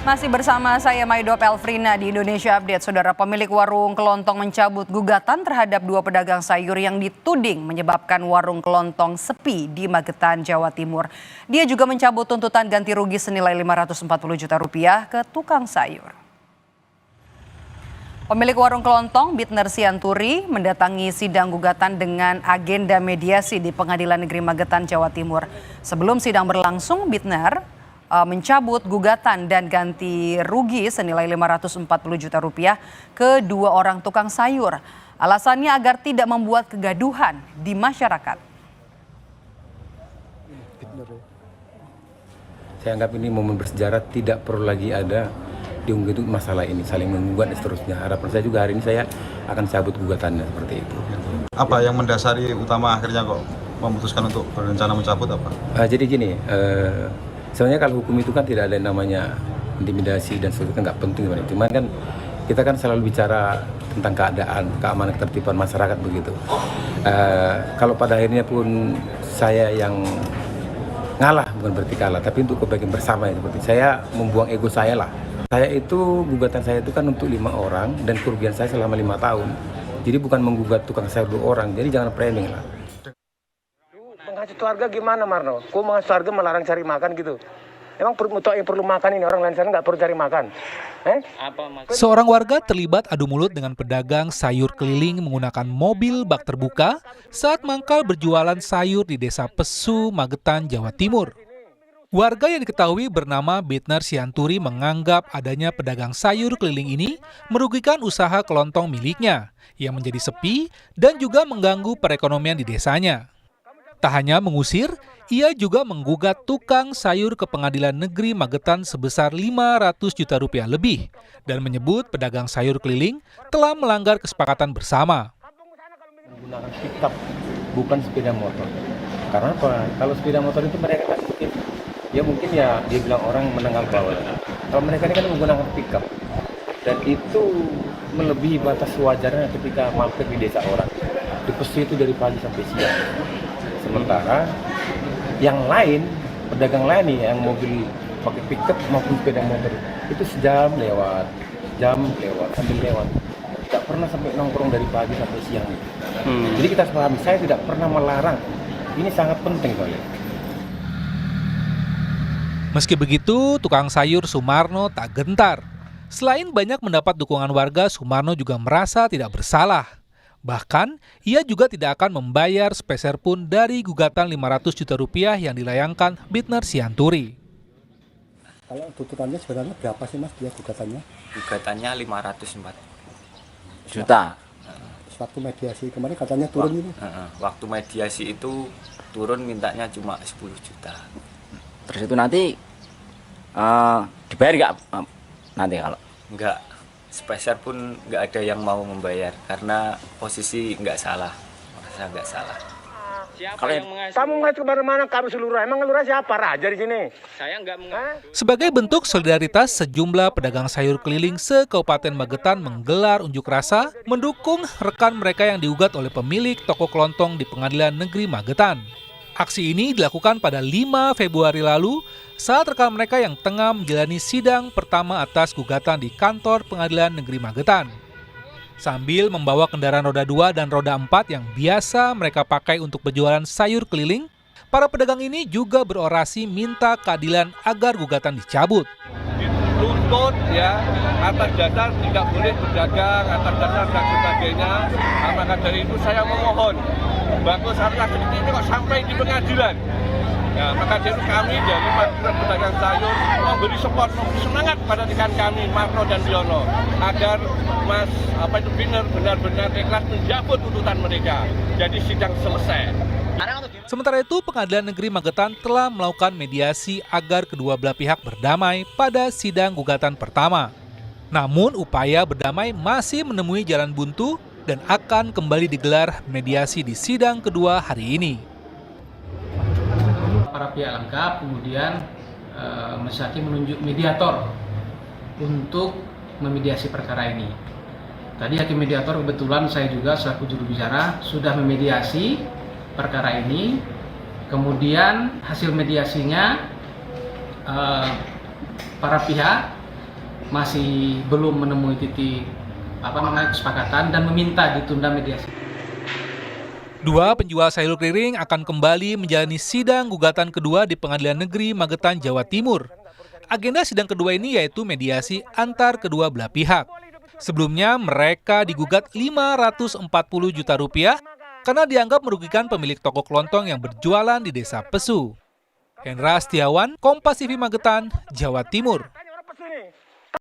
Masih bersama saya Maido Pelfrina di Indonesia Update. Saudara, pemilik warung kelontong mencabut gugatan terhadap 2 pedagang sayur yang dituding menyebabkan warung kelontong sepi di Magetan, Jawa Timur. Dia juga mencabut tuntutan ganti rugi senilai 540 juta rupiah ke tukang sayur. Pemilik warung kelontong, Bitner Sianturi, mendatangi sidang gugatan dengan agenda mediasi di Pengadilan Negeri Magetan, Jawa Timur. Sebelum sidang berlangsung, Bitner mencabut gugatan dan ganti rugi senilai 540 juta rupiah ke 2 orang tukang sayur. Alasannya agar tidak membuat kegaduhan di masyarakat. Saya anggap ini momen bersejarah, tidak perlu lagi ada diungkit masalah ini, saling menggugat dan seterusnya. Harapan saya juga hari ini saya akan cabut gugatannya seperti itu. Apa yang mendasari utama akhirnya kok memutuskan untuk berencana mencabut apa? Jadi gini, sebenarnya kalau hukum itu kan tidak ada yang namanya intimidasi dan sebagainya, nggak penting. Cuman kan kita kan selalu bicara tentang keadaan, keamanan, ketertiban masyarakat begitu. Kalau pada akhirnya pun saya yang ngalah, bukan berarti kalah, tapi untuk kebaikan bersama ya, seperti saya membuang ego saya lah. Saya itu, gugatan saya itu kan untuk 5 orang dan kerugian saya selama 5 tahun. Jadi bukan menggugat tukang sayur 2 orang, jadi jangan framing lah. Menghasut warga gimana, Marno? Kok menghasut warga melarang cari makan gitu? Emang yang perlu makan ini, orang lain sana nggak perlu cari makan? Seorang warga terlibat adu mulut dengan pedagang sayur keliling menggunakan mobil bak terbuka saat mangkal berjualan sayur di Desa Pesu, Magetan, Jawa Timur. Warga yang diketahui bernama Bitner Sianturi menganggap adanya pedagang sayur keliling ini merugikan usaha kelontong miliknya yang menjadi sepi dan juga mengganggu perekonomian di desanya. Tak hanya mengusir, ia juga menggugat tukang sayur ke Pengadilan Negeri Magetan sebesar 500 juta rupiah lebih dan menyebut pedagang sayur keliling telah melanggar kesepakatan bersama. Menggunakan pickup, bukan sepeda motor. Karena apa? Kalau sepeda motor itu mereka kan mungkin ya dia bilang orang menengah bawah. Kalau mereka ini kan menggunakan pickup dan itu melebihi batas wajarnya ketika mampir di desa orang. Di Pesu itu dari pagi sampai siang. Sementara yang lain, pedagang lain nih yang mobil pakai pickup maupun sepeda motor itu jam lewat, sambil lewat. Tidak pernah sampai nongkrong dari pagi sampai siang. Jadi kita pahami, saya tidak pernah melarang. Ini sangat penting kali. Meski begitu, tukang sayur Sumarno tak gentar. Selain banyak mendapat dukungan warga, Sumarno juga merasa tidak bersalah. Bahkan, ia juga tidak akan membayar sepeser pun dari gugatan 500 juta rupiah yang dilayangkan Bitner Sianturi. Kalau tuntutannya sebenarnya berapa sih Mas dia gugatannya? Gugatannya 504 juta. Waktu mediasi kemarin katanya turun ini. Waktu mediasi itu turun mintanya cuma 10 juta. Terus itu nanti dibayar nggak nanti kalau? Enggak, sepeser pun nggak ada yang mau membayar karena posisi nggak salah, merasa nggak salah. Siapa yang mengasuh? Kamu mengasuh kemana-mana, kamu seluruh. Emang lurah siapa? Raja di sini. Saya nggak mengasuh. Sebagai bentuk solidaritas, sejumlah pedagang sayur keliling se-Kabupaten Magetan menggelar unjuk rasa mendukung rekan mereka yang digugat oleh pemilik toko kelontong di Pengadilan Negeri Magetan. Aksi ini dilakukan pada 5 Februari lalu saat rekan mereka yang tengah menjalani sidang pertama atas gugatan di kantor Pengadilan Negeri Magetan. Sambil membawa kendaraan roda 2 dan roda 4 yang biasa mereka pakai untuk berjualan sayur keliling, para pedagang ini juga berorasi minta keadilan agar gugatan dicabut. Dituntut ya, atas dasar tidak boleh berdagang, atas dasar dan sebagainya. Maka dari itu saya memohon, bagus harga seperti ini kok sampai di pengadilan. Ya, maka dari kami dari Magetan Pedagang Sayur memberi support, memberi semangat pada rekan kami Marno dan Biono agar Mas Bitner benar-benar ikhlas menjabut tuntutan mereka. Jadi sidang selesai. Sementara itu, Pengadilan Negeri Magetan telah melakukan mediasi agar kedua belah pihak berdamai pada sidang gugatan pertama. Namun, upaya berdamai masih menemui jalan buntu dan akan kembali digelar mediasi di sidang kedua hari ini. Para pihak lengkap, kemudian Majelis Hakim menunjuk mediator untuk memediasi perkara ini. Tadi Hakim mediator kebetulan saya juga selaku juru bicara sudah memediasi perkara ini. Kemudian hasil mediasinya para pihak masih belum menemui titik kesepakatan dan meminta ditunda mediasi. Dua penjual sayur keliling akan kembali menjalani sidang gugatan kedua di Pengadilan Negeri Magetan, Jawa Timur. Agenda sidang kedua ini yaitu mediasi antar kedua belah pihak. Sebelumnya mereka digugat Rp540 juta karena dianggap merugikan pemilik toko kelontong yang berjualan di Desa Pesu. Hendra Setiawan, Kompas TV Magetan, Jawa Timur.